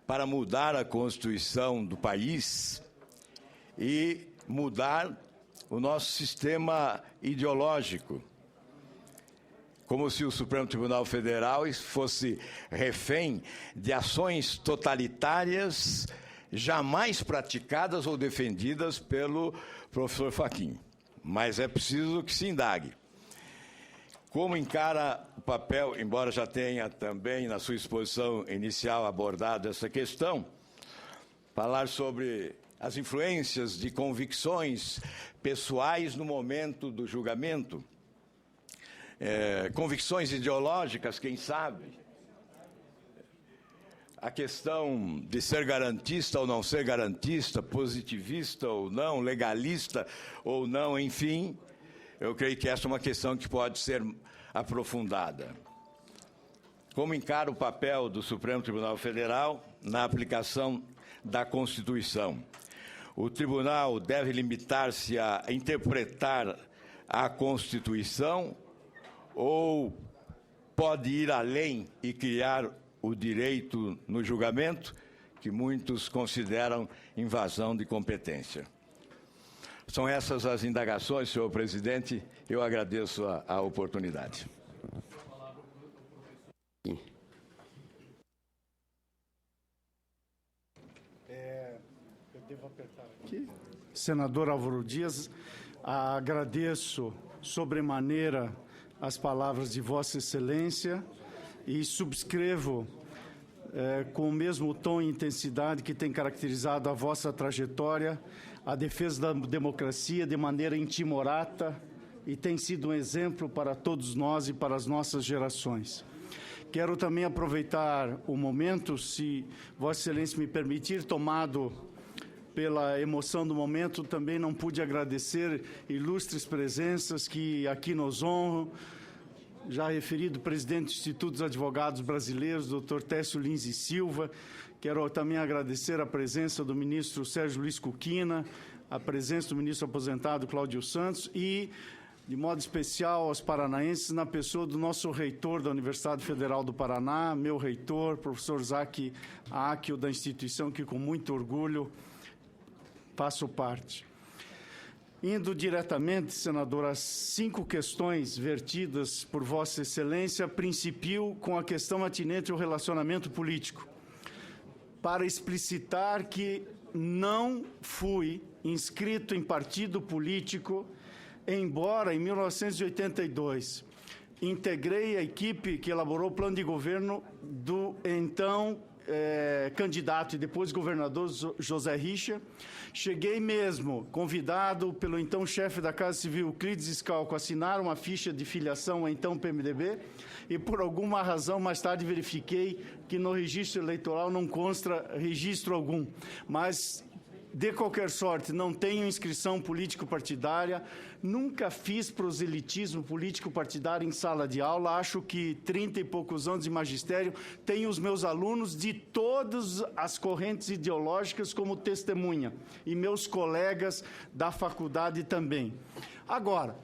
para mudar a Constituição do país e mudar o nosso sistema ideológico, como se o Supremo Tribunal Federal fosse refém de ações totalitárias jamais praticadas ou defendidas pelo professor Fachin. Mas é preciso que se indague. Como encara o papel, embora já tenha também na sua exposição inicial abordado essa questão, falar sobre as influências de convicções pessoais no momento do julgamento, convicções ideológicas, quem sabe, a questão de ser garantista ou não ser garantista, positivista ou não, legalista ou não, enfim, eu creio que essa é uma questão que pode ser aprofundada. Como encara o papel do Supremo Tribunal Federal na aplicação da Constituição? O tribunal deve limitar-se a interpretar a Constituição ou pode ir além e criar o direito no julgamento, que muitos consideram invasão de competência? São essas as indagações, senhor presidente. Eu agradeço a oportunidade. Eu devo apertar aqui. Senador Álvaro Dias, agradeço sobremaneira as palavras de Vossa Excelência e subscrevo com o mesmo tom e intensidade que tem caracterizado a vossa trajetória, a defesa da democracia de maneira intimorata e tem sido um exemplo para todos nós e para as nossas gerações. Quero também aproveitar o momento, se Vossa Excelência me permitir, tomado pela emoção do momento, também não pude agradecer ilustres presenças que aqui nos honram. Já referido presidente do Instituto dos Advogados Brasileiros, Dr. Técio Lins e Silva. Quero também agradecer a presença do ministro Sérgio Luiz Cuquina, a presença do ministro aposentado Cláudio Santos e, de modo especial, aos paranaenses, na pessoa do nosso reitor da Universidade Federal do Paraná, meu reitor, professor Zac Áquio, da instituição que, com muito orgulho, faço parte. Indo diretamente, senador, às 5 questões vertidas por Vossa Excelência, principio com a questão atinente ao relacionamento político, para explicitar que não fui inscrito em partido político, embora, em 1982, integrei a equipe que elaborou o plano de governo do então candidato e depois governador José Richa. Cheguei mesmo, convidado pelo então chefe da Casa Civil, Euclides Scalco, a assinar uma ficha de filiação ao então PMDB, e por alguma razão mais tarde verifiquei que no registro eleitoral não consta registro algum. Mas, de qualquer sorte, não tenho inscrição político-partidária, nunca fiz proselitismo político-partidário em sala de aula, acho que 30 e poucos anos de magistério, tenho os meus alunos de todas as correntes ideológicas como testemunha, e meus colegas da faculdade também. Agora,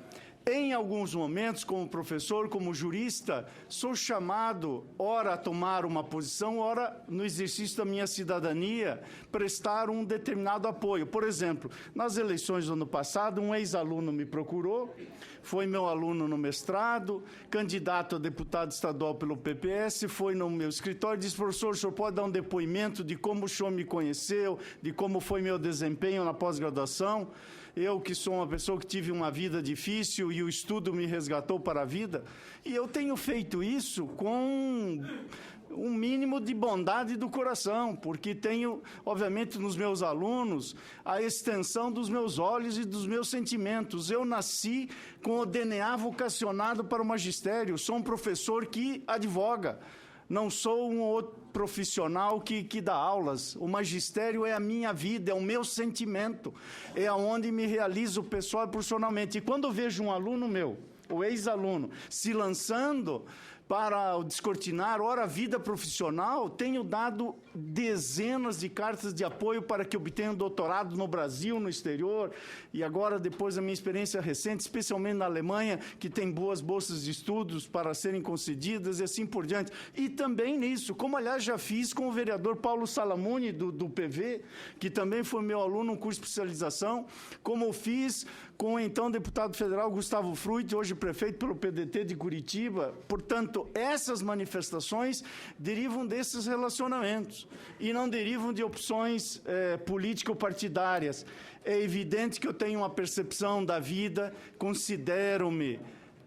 em alguns momentos, como professor, como jurista, sou chamado, ora a tomar uma posição, ora, no exercício da minha cidadania, prestar um determinado apoio. Por exemplo, nas eleições do ano passado, um ex-aluno me procurou, foi meu aluno no mestrado, candidato a deputado estadual pelo PPS, foi no meu escritório e disse: professor, o senhor pode dar um depoimento de como o senhor me conheceu, de como foi meu desempenho na pós-graduação? Eu, que sou uma pessoa que tive uma vida difícil e o estudo me resgatou para a vida, e eu tenho feito isso com um mínimo de bondade do coração, porque tenho, obviamente, nos meus alunos, a extensão dos meus olhos e dos meus sentimentos. Eu nasci com o DNA vocacionado para o magistério, sou um professor que advoga. Não sou um outro profissional que dá aulas. O magistério é a minha vida, é o meu sentimento, é aonde me realizo pessoal e profissionalmente. E quando eu vejo um aluno meu, ou ex-aluno, se lançando para o descortinar, ora, a vida profissional, tenho dado dezenas de cartas de apoio para que obtenha um doutorado no Brasil, no exterior, e agora, depois da minha experiência recente, especialmente na Alemanha, que tem boas bolsas de estudos para serem concedidas e assim por diante. E também nisso, como aliás já fiz com o vereador Paulo Salamuni, do PV, que também foi meu aluno no curso de especialização, como fiz com o então deputado federal Gustavo Fruit, hoje prefeito pelo PDT de Curitiba. Portanto, essas manifestações derivam desses relacionamentos e não derivam de opções político-partidárias. É evidente que eu tenho uma percepção da vida, considero-me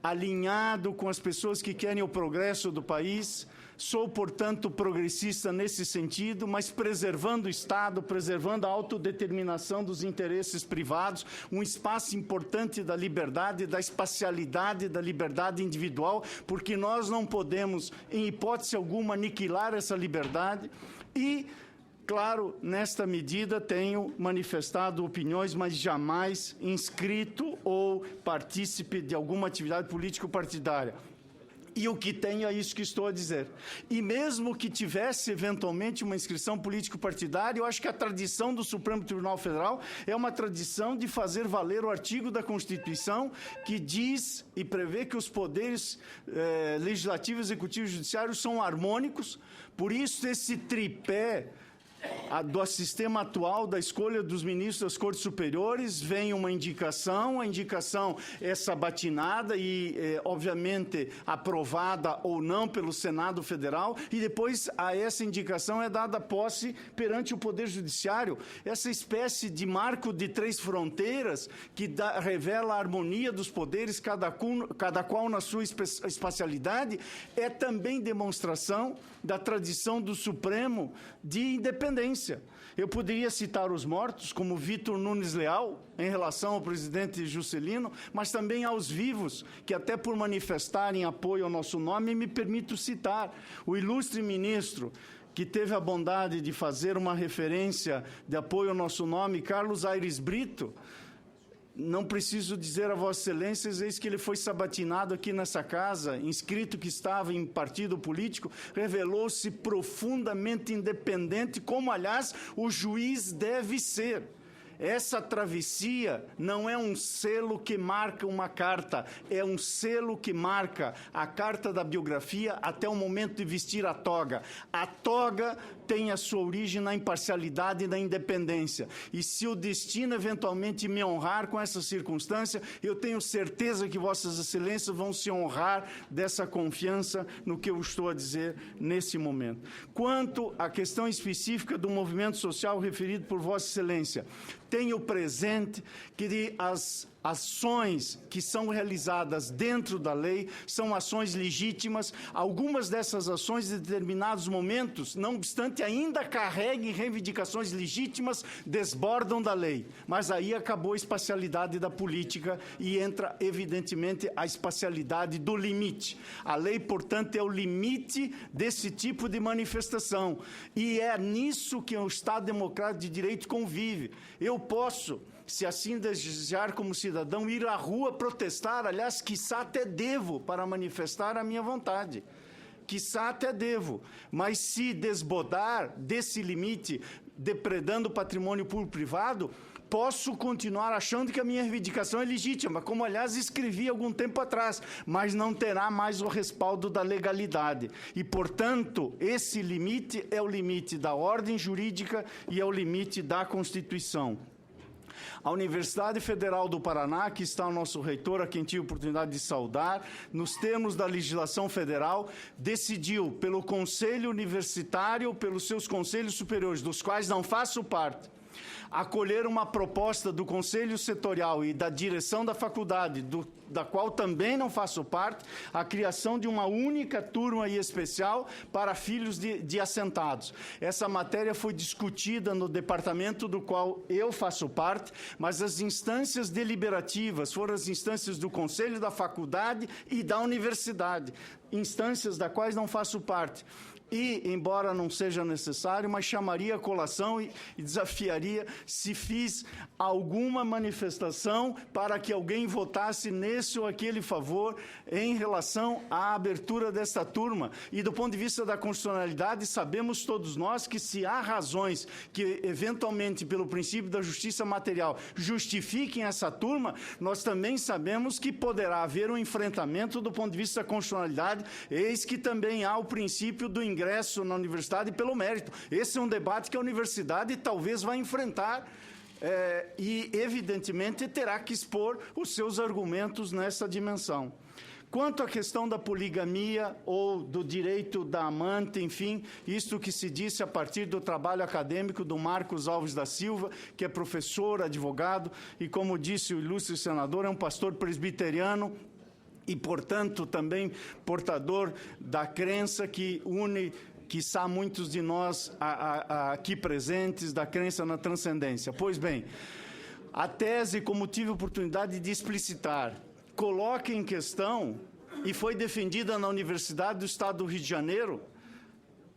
alinhado com as pessoas que querem o progresso do país. Sou, portanto, progressista nesse sentido, mas preservando o Estado, preservando a autodeterminação dos interesses privados, um espaço importante da liberdade, da espacialidade, da liberdade individual, porque nós não podemos, em hipótese alguma, aniquilar essa liberdade. E, claro, nesta medida tenho manifestado opiniões, mas jamais inscrito ou partícipe de alguma atividade político-partidária. E o que tenho é isso que estou a dizer. E mesmo que tivesse, eventualmente, uma inscrição político-partidária, eu acho que a tradição do Supremo Tribunal Federal é uma tradição de fazer valer o artigo da Constituição que diz e prevê que os poderes legislativo, executivo e judiciário são harmônicos. Por isso, esse tripé do sistema atual da escolha dos ministros das Cortes Superiores, vem uma indicação, a indicação é sabatinada e, obviamente, aprovada ou não pelo Senado Federal, e depois a essa indicação é dada posse perante o Poder Judiciário. Essa espécie de marco de 3 fronteiras que revela a harmonia dos poderes, cada qual na sua espacialidade, é também demonstração da tradição do Supremo de independência. Eu poderia citar os mortos, como Vitor Nunes Leal, em relação ao presidente Juscelino, mas também aos vivos, que até por manifestarem apoio ao nosso nome, me permito citar o ilustre ministro que teve a bondade de fazer uma referência de apoio ao nosso nome, Carlos Aires Brito. Não preciso dizer a Vossa Excelências, eis que ele foi sabatinado aqui nessa casa, inscrito que estava em partido político, revelou-se profundamente independente, como, aliás, o juiz deve ser. Essa travessia não é um selo que marca uma carta, é um selo que marca a carta da biografia até o momento de vestir a toga. A toga tem a sua origem na imparcialidade e na independência. E se o destino eventualmente me honrar com essa circunstância, eu tenho certeza que Vossas Excelências vão se honrar dessa confiança no que eu estou a dizer nesse momento. Quanto à questão específica do movimento social referido por Vossa Excelência, tenho presente que as ações que são realizadas dentro da lei são ações legítimas. Algumas dessas ações, em determinados momentos, não obstante ainda carreguem reivindicações legítimas, desbordam da lei. Mas aí acabou a espacialidade da política e entra, evidentemente, a espacialidade do limite. A lei, portanto, é o limite desse tipo de manifestação. E é nisso que o Estado Democrático de Direito convive. Eu posso, se assim desejar como cidadão, ir à rua protestar, aliás, quiçá até devo, para manifestar a minha vontade. Quiçá até devo, mas se desbordar desse limite, depredando o patrimônio público-privado, posso continuar achando que a minha reivindicação é legítima, como, aliás, escrevi algum tempo atrás, mas não terá mais o respaldo da legalidade. E, portanto, esse limite é o limite da ordem jurídica e é o limite da Constituição. A Universidade Federal do Paraná, que está o nosso reitor, a quem tive a oportunidade de saudar, nos termos da legislação federal, decidiu pelo Conselho Universitário, pelos seus conselhos superiores, dos quais não faço parte, acolher uma proposta do Conselho Setorial e da direção da faculdade, da qual também não faço parte, a criação de uma única turma especial para filhos de assentados. Essa matéria foi discutida no departamento do qual eu faço parte, mas as instâncias deliberativas foram as instâncias do Conselho da Faculdade e da Universidade, instâncias da quais não faço parte. E, embora não seja necessário, mas chamaria a colação e desafiaria se fiz alguma manifestação para que alguém votasse nesse ou aquele favor em relação à abertura desta turma. E, do ponto de vista da constitucionalidade, sabemos todos nós que se há razões que, eventualmente, pelo princípio da justiça material, justifiquem essa turma, nós também sabemos que poderá haver um enfrentamento do ponto de vista da constitucionalidade, eis que também há o princípio do ingresso na universidade pelo mérito. Esse é um debate que a universidade talvez vá enfrentar e, evidentemente, terá que expor os seus argumentos nessa dimensão. Quanto à questão da poligamia ou do direito da amante, enfim, isto que se disse a partir do trabalho acadêmico do Marcos Alves da Silva, que é professor, advogado e, como disse o ilustre senador, é um pastor presbiteriano, e, portanto, também portador da crença que une, quiçá, muitos de nós aqui presentes, da crença na transcendência. Pois bem, a tese, como tive a oportunidade de explicitar, coloca em questão, e foi defendida na Universidade do Estado do Rio de Janeiro,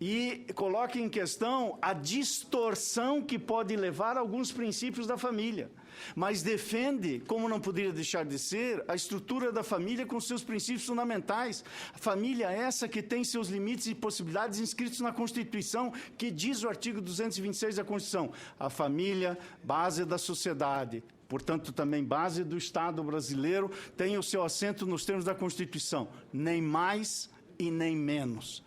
e coloca em questão a distorção que pode levar a alguns princípios da família. Mas defende, como não poderia deixar de ser, a estrutura da família com seus princípios fundamentais. A família é essa que tem seus limites e possibilidades inscritos na Constituição, que diz o artigo 226 da Constituição: a família, base da sociedade, portanto, também base do Estado brasileiro, tem o seu assento nos termos da Constituição, nem mais e nem menos.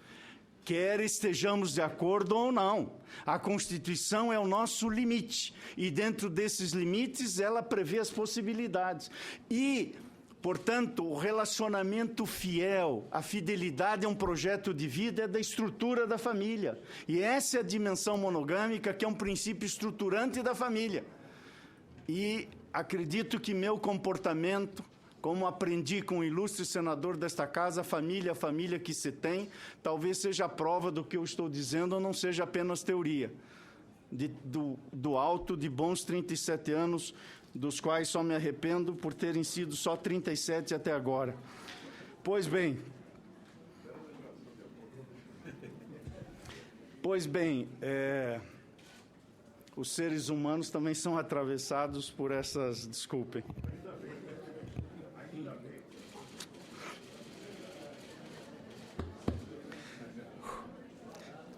Quer estejamos de acordo ou não, a Constituição é o nosso limite, e dentro desses limites ela prevê as possibilidades. E, portanto, o relacionamento fiel, a fidelidade a um projeto de vida é da estrutura da família. E essa é a dimensão monogâmica, que é um princípio estruturante da família. E acredito que meu comportamento, como aprendi com o ilustre senador desta casa, a família que se tem, talvez seja a prova do que eu estou dizendo ou não seja apenas teoria. do alto de bons 37 anos, dos quais só me arrependo por terem sido só 37 até agora. Pois bem, os seres humanos também são atravessados por essas... Desculpem.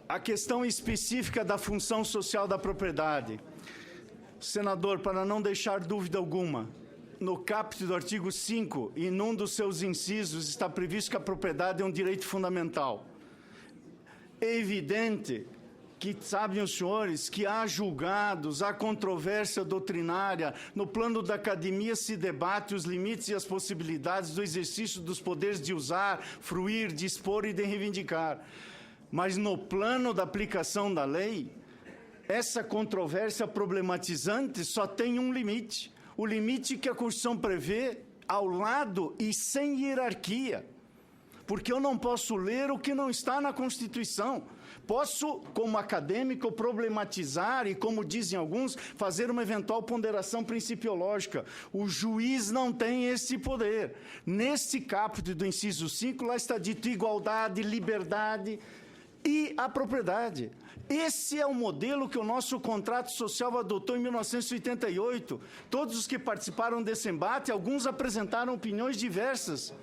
A questão específica da função social da propriedade. Senador, para não deixar dúvida alguma, no caput do artigo 5, e num dos seus incisos, está previsto que a propriedade é um direito fundamental. É evidente que, sabem os senhores, que há julgados, há controvérsia doutrinária, no plano da academia se debate os limites e as possibilidades do exercício dos poderes de usar, fruir, dispor e de reivindicar. Mas no plano da aplicação da lei, essa controvérsia problematizante só tem um limite. O limite que a Constituição prevê ao lado e sem hierarquia. Porque eu não posso ler o que não está na Constituição. Posso, como acadêmico, problematizar e, como dizem alguns, fazer uma eventual ponderação principiológica. O juiz não tem esse poder. Nesse caput do inciso 5, lá está dito igualdade, liberdade e a propriedade. Esse é o modelo que o nosso contrato social adotou em 1988. Todos os que participaram desse embate, alguns apresentaram opiniões diversas.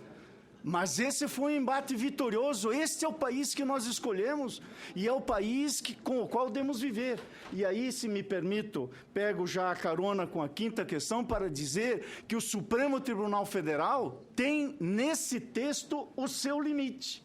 Mas esse foi um embate vitorioso. Este é o país que nós escolhemos e é o país com o qual devemos viver. E aí, se me permito, pego já a carona com a quinta questão para dizer que o Supremo Tribunal Federal tem, nesse texto, o seu limite.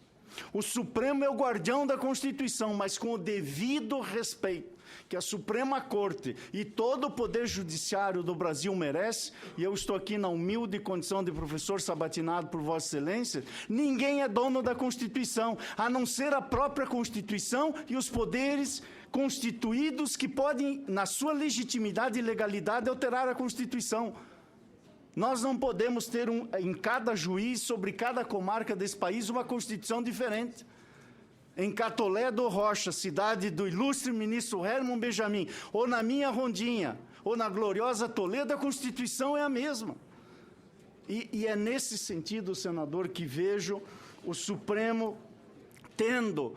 O Supremo é o guardião da Constituição, mas com o devido respeito que a Suprema Corte e todo o Poder Judiciário do Brasil merece, e eu estou aqui na humilde condição de professor sabatinado por Vossa Excelência, ninguém é dono da Constituição, a não ser a própria Constituição e os poderes constituídos que podem, na sua legitimidade e legalidade, alterar a Constituição. Nós não podemos ter em cada juiz, sobre cada comarca desse país, uma Constituição diferente. Em Catolé do Rocha, cidade do ilustre ministro Herman Benjamin, ou na minha Rondinha, ou na gloriosa Toledo, a Constituição é a mesma. E é nesse sentido, senador, que vejo o Supremo tendo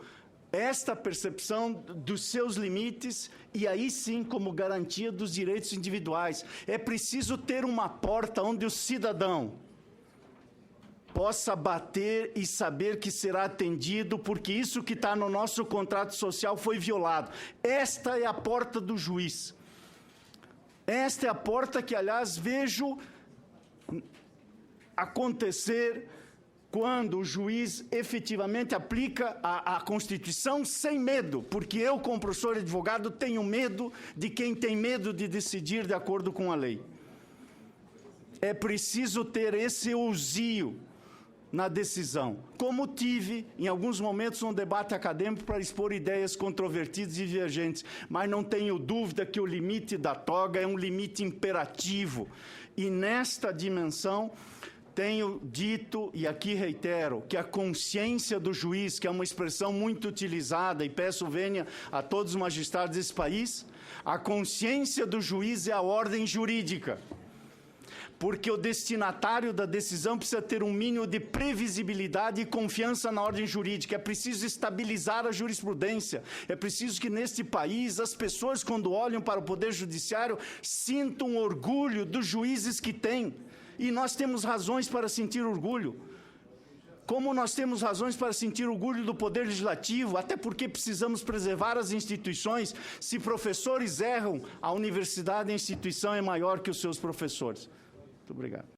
esta percepção dos seus limites e aí sim como garantia dos direitos individuais. É preciso ter uma porta onde o cidadão possa bater e saber que será atendido, porque isso que está no nosso contrato social foi violado. Esta é a porta do juiz. Esta é a porta que, aliás, vejo acontecer quando o juiz efetivamente aplica a Constituição sem medo, porque eu, como professor e advogado, tenho medo de quem tem medo de decidir de acordo com a lei. É preciso ter esse ousio na decisão, como tive, em alguns momentos, um debate acadêmico para expor ideias controvertidas e divergentes, mas não tenho dúvida que o limite da toga é um limite imperativo. E nesta dimensão, tenho dito, e aqui reitero, que a consciência do juiz, que é uma expressão muito utilizada, e peço vênia a todos os magistrados desse país, a consciência do juiz é a ordem jurídica. Porque o destinatário da decisão precisa ter um mínimo de previsibilidade e confiança na ordem jurídica. É preciso estabilizar a jurisprudência. É preciso que, neste país, as pessoas, quando olham para o Poder Judiciário, sintam orgulho dos juízes que têm. E nós temos razões para sentir orgulho. Como nós temos razões para sentir orgulho do Poder Legislativo, até porque precisamos preservar as instituições. Se professores erram, a universidade e a instituição é maior que os seus professores. Muito obrigado.